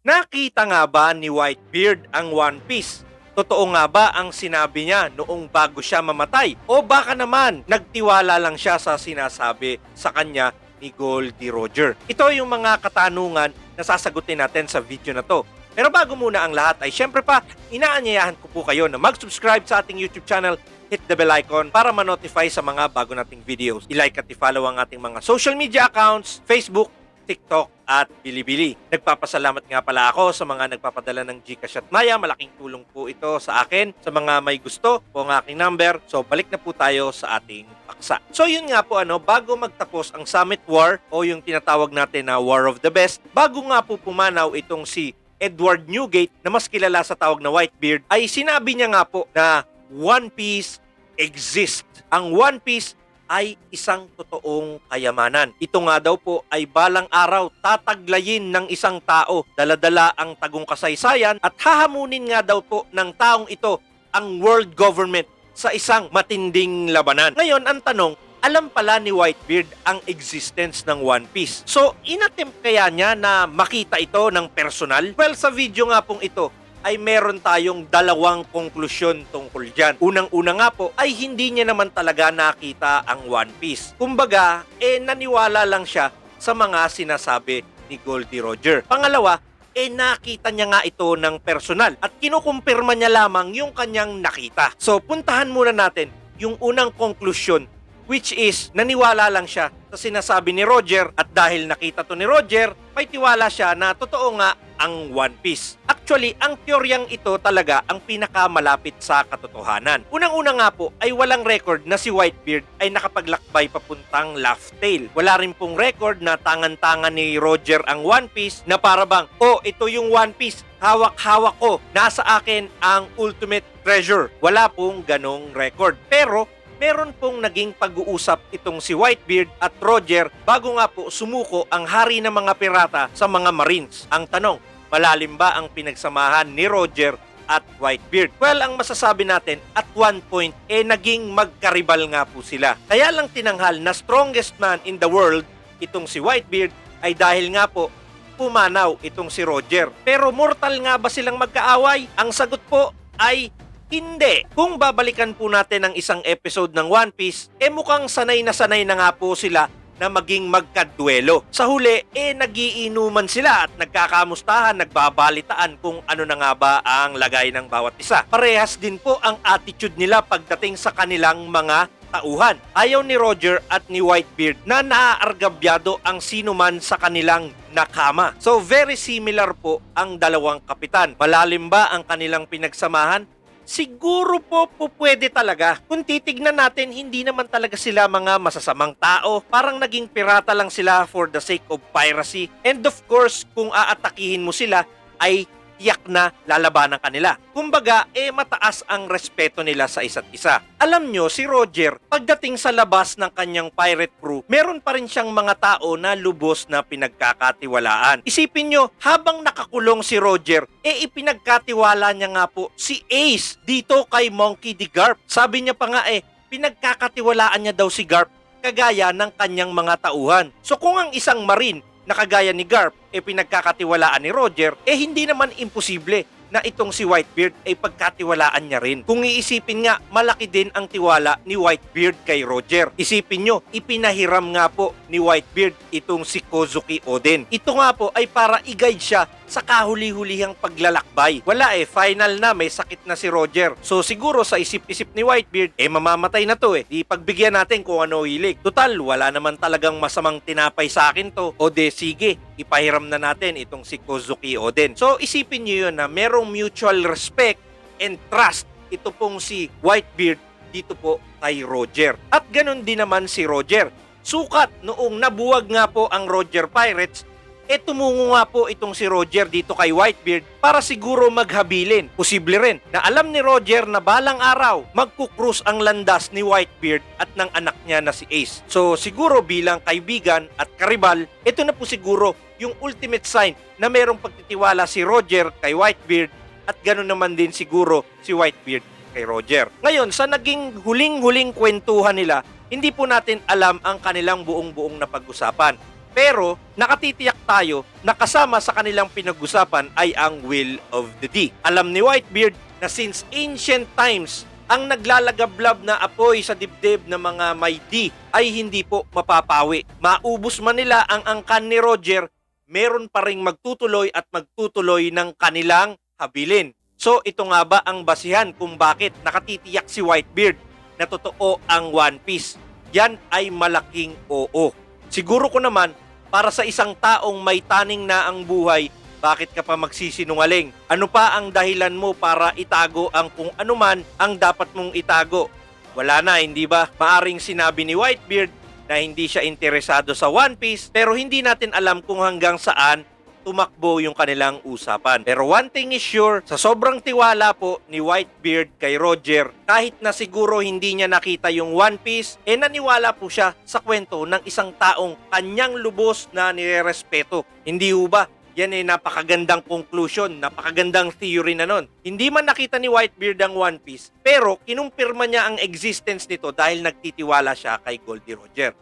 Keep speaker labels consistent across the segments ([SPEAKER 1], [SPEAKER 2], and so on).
[SPEAKER 1] Nakita nga ba ni Whitebeard ang One Piece? Totoo nga ba ang sinabi niya noong bago siya mamatay? O baka naman nagtiwala lang siya sa sinasabi sa kanya ni Goldie Roger? Ito yung mga katanungan na sasagutin natin sa video na to. Pero bago muna ang lahat ay syempre pa, inaanyayahan ko po kayo na mag-subscribe sa ating YouTube channel, hit the bell icon para ma-notify sa mga bago nating videos. I-like at i-follow ang ating mga social media accounts, Facebook, TikTok at Bilibili. Nagpapasalamat nga pala ako sa mga nagpapadala ng GCash at Maya. Malaking tulong po ito sa akin. Sa mga may gusto po ang aking number. So balik na po tayo sa ating paksa. So yun nga po bago magtapos ang Summit War o yung tinatawag natin na War of the Best, bago nga po pumanaw itong si Edward Newgate na mas kilala sa tawag na Whitebeard, ay sinabi niya nga po na One Piece exists. Ang One Piece ay isang totoong kayamanan. Ito nga daw po ay balang araw tataglayin ng isang tao. Dala-dala ang tagong kasaysayan at hahamunin nga daw po ng taong ito ang world government sa isang matinding labanan. Ngayon, ang tanong, alam pala ni Whitebeard ang existence ng One Piece. So, inattempt kaya niya na makita ito ng personal? Well, sa video nga pong ito, ay meron tayong dalawang konklusyon tungkol dyan. Unang-una nga po ay hindi niya naman talaga nakita ang One Piece. Kumbaga, naniwala lang siya sa mga sinasabi ni Goldie Roger. Pangalawa, nakita niya nga ito ng personal at kinukumpirma niya lamang yung kanyang nakita. So, puntahan muna natin yung unang konklusyon, which is naniwala lang siya sa sinasabi ni Roger at dahil nakita to ni Roger, may tiwala siya na totoo nga ang One Piece. Actually, ang teoryang ito talaga ang pinakamalapit sa katotohanan. Unang-una nga po ay walang record na si Whitebeard ay nakapaglakbay papuntang Laugh Tale. Wala rin pong record na tangan-tangan ni Roger ang One Piece na para bang, ito yung One Piece, hawak-hawak ko, nasa akin ang ultimate treasure. Wala pong ganong record. Pero meron pong naging pag-uusap itong si Whitebeard at Roger bago nga po sumuko ang hari ng mga pirata sa mga Marines. Ang tanong, malalim ba ang pinagsamahan ni Roger at Whitebeard? Well, ang masasabi natin, at one point, naging magkaribal nga po sila. Kaya lang tinanghal na strongest man in the world, itong si Whitebeard, ay dahil nga po, pumanaw itong si Roger. Pero mortal nga ba silang magkaaway? Ang sagot po ay hindi. Kung babalikan po natin ang isang episode ng One Piece, mukhang sanay na nga po sila na maging magkadwelo. Sa huli, nagiinuman sila at nagkakamustahan, nagbabalitaan kung ano na nga ba ang lagay ng bawat isa. Parehas din po ang attitude nila pagdating sa kanilang mga tauhan. Ayaw ni Roger at ni Whitebeard na naaargabyado ang sino man sa kanilang nakama. So very similar po ang dalawang kapitan. Malalim ba ang kanilang pinagsamahan? Siguro po pwede talaga. Kung titignan natin, hindi naman talaga sila mga masasamang tao. Parang naging pirata lang sila for the sake of piracy. And of course, kung aatakihin mo sila, ay tiyak na lalabanan kanila. Kumbaga, mataas ang respeto nila sa isa't isa. Alam nyo, si Roger, pagdating sa labas ng kanyang pirate crew, meron pa rin siyang mga tao na lubos na pinagkakatiwalaan. Isipin nyo, habang nakakulong si Roger, ipinagkatiwala niya nga po si Ace dito kay Monkey D. Garp. Sabi niya pa nga pinagkakatiwalaan niya daw si Garp kagaya ng kanyang mga tauhan. So kung ang isang marine na kagaya ni Garp pinagkakatiwalaan ni Roger, hindi naman imposible na itong si Whitebeard ay pagkatiwalaan niya rin. Kung iisipin nga, malaki din ang tiwala ni Whitebeard kay Roger. Isipin nyo, ipinahiram nga po ni Whitebeard itong si Kozuki Oden. Ito nga po ay para i-guide siya sa kahuli-hulihang paglalakbay. Wala final na, may sakit na si Roger. So siguro sa isip-isip ni Whitebeard, mamamatay na to Di pagbigyan natin kung ano hilig. Total, wala naman talagang masamang tinapay sa akin to. O sige, ipahiram na natin itong si Kozuki Oden. So isipin nyo yun na merong mutual respect and trust ito pong si Whitebeard dito po kay Roger. At ganun din naman si Roger. Sukat noong nabuwag nga po ang Roger Pirates, tumungo nga po itong si Roger dito kay Whitebeard para siguro maghabilin. Posible rin na alam ni Roger na balang araw magkukrus ang landas ni Whitebeard at ng anak niya na si Ace. So siguro bilang kaibigan at karibal, ito na po siguro yung ultimate sign na merong pagtitiwala si Roger kay Whitebeard at gano'n naman din siguro si Whitebeard kay Roger. Ngayon, sa naging huling-huling kwentuhan nila, hindi po natin alam ang kanilang buong-buong na pag-usapan. Pero nakatitiyak tayo na kasama sa kanilang pinag-usapan ay ang Will of the D. Alam ni Whitebeard na since ancient times, ang naglalagablab na apoy sa dibdib ng mga may D ay hindi po mapapawi. Maubos man nila ang angkan ni Roger, meron pa ring magtutuloy at magtutuloy ng kanilang habilin. So ito nga ba ang basihan kung bakit nakatitiyak si Whitebeard na totoo ang One Piece? Yan ay malaking oo. Siguro ko naman, para sa isang taong may taning na ang buhay, bakit ka pa magsisinungaling? Ano pa ang dahilan mo para itago ang kung anuman ang dapat mong itago? Wala na, hindi ba? Maaring sinabi ni Whitebeard na hindi siya interesado sa One Piece, pero hindi natin alam kung hanggang saan tumakbo yung kanilang usapan. Pero one thing is sure, sa sobrang tiwala po ni Whitebeard kay Roger, kahit na siguro hindi niya nakita yung One Piece, naniwala po siya sa kwento ng isang taong kanyang lubos na nirerespeto. Hindi ho ba? Yan ay napakagandang conclusion, napakagandang theory na nun. Hindi man nakita ni Whitebeard ang One Piece, pero kinumpirma niya ang existence nito dahil nagtitiwala siya kay Goldie Roger.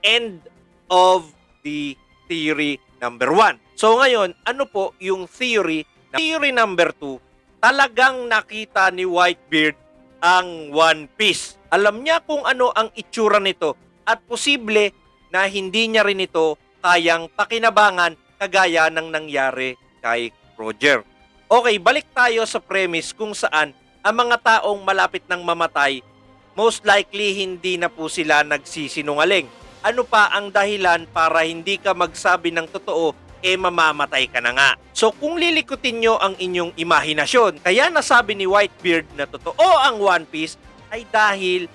[SPEAKER 1] End of the theory number 1. So ngayon, ano po yung theory? Theory number 2, talagang nakita ni Whitebeard ang One Piece. Alam niya kung ano ang itsura nito at posible na hindi niya rin ito kayang pakinabangan kagaya ng nangyari kay Roger. Okay, balik tayo sa premise kung saan ang mga taong malapit ng mamatay, most likely hindi na po sila nagsisinungaling. Ano pa ang dahilan para hindi ka magsabi ng totoo, mamamatay ka na nga? So kung lilikutin nyo ang inyong imahinasyon, kaya nasabi ni Whitebeard na totoo ang One Piece ay dahil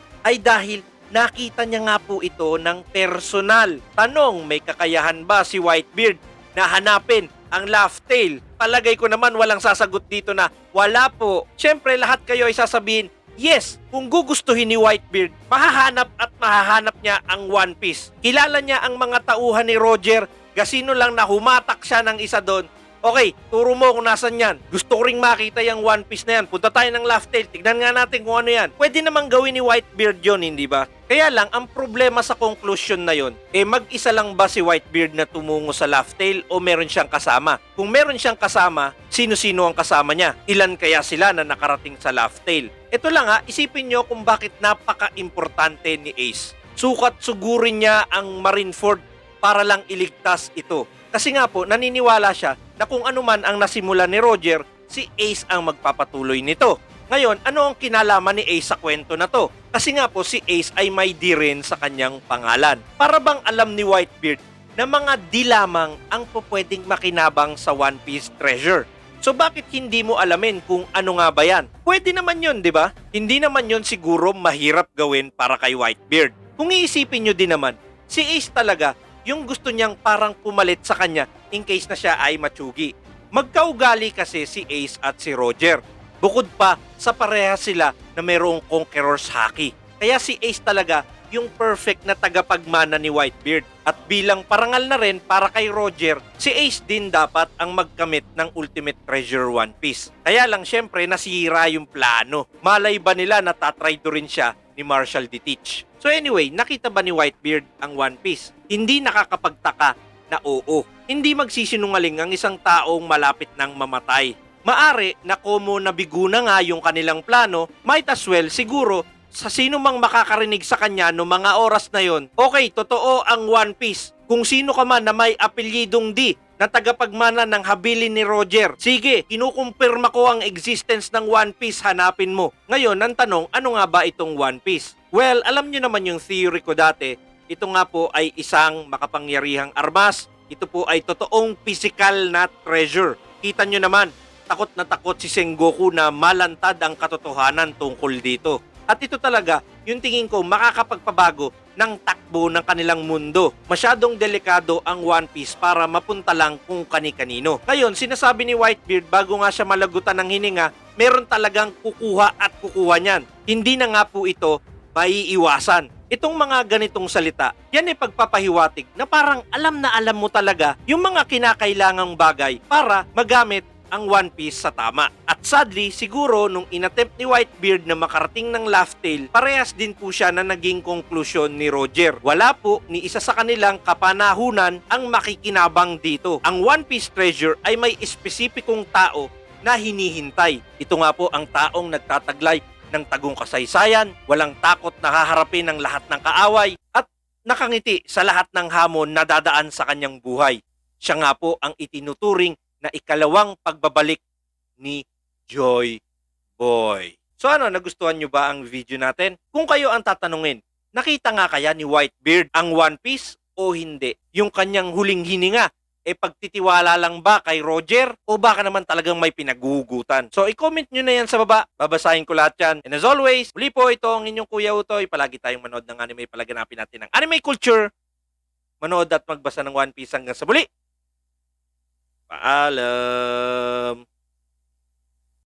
[SPEAKER 1] nakita niya nga po ito ng personal. Tanong, may kakayahan ba si Whitebeard na hanapin ang Laugh Tale? Palagay ko naman walang sasagot dito na wala po. Siyempre lahat kayo ay sasabihin, yes, kung gugustuhin ni Whitebeard, mahahanap niya ang One Piece. Kilala niya ang mga tauhan ni Roger, gasino lang na humatak siya ng isa doon. Okay, turo mo kung nasan yan. Gusto ko ring makita yung One Piece na yan. Punta tayo ng Laugh Tale, tignan nga natin kung ano yan. Pwede namang gawin ni Whitebeard yun, hindi ba? Kaya lang, ang problema sa conclusion na yun, mag-isa lang ba si Whitebeard na tumungo sa Laugh Tale o meron siyang kasama? Kung meron siyang kasama, sino-sino ang kasama niya? Ilan kaya sila na nakarating sa Laugh Tale? Ito lang isipin nyo kung bakit napaka-importante ni Ace. Sukat sugurin niya ang Marineford para lang iligtas ito. Kasi nga po, naniniwala siya na kung ano man ang nasimula ni Roger, si Ace ang magpapatuloy nito. Ngayon, ano ang kinalaman ni Ace sa kwento na to? Kasi nga po, si Ace ay may D rin sa kanyang pangalan. Para bang alam ni Whitebeard na mga D lamang ang pwedeng makinabang sa One Piece treasure? So bakit hindi mo alamin kung ano nga ba yan? Pwede naman yun, di ba? Hindi naman yun siguro mahirap gawin para kay Whitebeard. Kung iisipin nyo din naman, si Ace talaga yung gusto niyang parang pumalit sa kanya in case na siya ay matsugi. Magkaugali kasi si Ace at si Roger. Bukod pa sa parehas sila na mayroong Conqueror's Haki. Kaya si Ace talaga yung perfect na tagapagmana ni Whitebeard. At bilang parangal na rin para kay Roger, si Ace din dapat ang magkamit ng Ultimate Treasure One Piece. Kaya lang syempre nasira yung plano. Malay ba nila na tatraido rin siya ni Marshall D. Teach? So anyway, nakita ba ni Whitebeard ang One Piece? Hindi nakakapagtaka na oo. Hindi magsisinungaling ang isang taong malapit ng mamatay. Maari na komo nabigo na nga yung kanilang plano, might as well siguro sa sino mang makakarinig sa kanya no mga oras na yon. Okay, totoo ang One Piece. Kung sino ka man na may apelyidong D na tagapagmana ng habilin ni Roger, sige, kinukumpirma ko ang existence ng One Piece, hanapin mo. Ngayon, ang tanong, ano nga ba itong One Piece? Well, alam nyo naman yung theory ko dati. Ito nga po ay isang makapangyarihang armas. Ito po ay totoong physical na treasure. Kita nyo naman, takot na takot si Sengoku na malantad ang katotohanan tungkol dito. At ito talaga, yung tingin ko makakapagpabago ng takbo ng kanilang mundo. Masyadong delikado ang One Piece para mapunta lang kung kani-kanino. Ngayon, sinasabi ni Whitebeard bago nga siya malagutan ng hininga, meron talagang kukuha at kukuha niyan. Hindi na nga po ito maiiwasan. Itong mga ganitong salita, yan ay pagpapahiwatig na parang alam na alam mo talaga yung mga kinakailangang bagay para magamit ang One Piece sa tama. At sadly, siguro nung inattempt ni Whitebeard na makarating ng Laugh Tale, parehas din po siya na naging konklusyon ni Roger. Wala po ni isa sa kanilang kapanahunan ang makikinabang dito. Ang One Piece treasure ay may espesipikong tao na hinihintay. Ito nga po ang taong nagtataglay ng tagong kasaysayan, walang takot na haharapin ang lahat ng kaaway, at nakangiti sa lahat ng hamon na dadaan sa kanyang buhay. Siya nga po ang itinuturing na ikalawang pagbabalik ni Joy Boy. So ano, nagustuhan nyo ba ang video natin? Kung kayo ang tatanungin, nakita nga kaya ni Whitebeard ang One Piece o hindi? Yung kanyang huling hininga, pagtitiwala lang ba kay Roger o baka naman talagang may pinaguhugutan? So i-comment nyo na yan sa baba, babasahin ko lahat yan. And as always, muli po ito ang inyong Kuya Utoy. Palagi tayong manood ng anime, palaganapin natin ang anime culture, manood at magbasa ng One Piece hanggang sa muli. Paalam!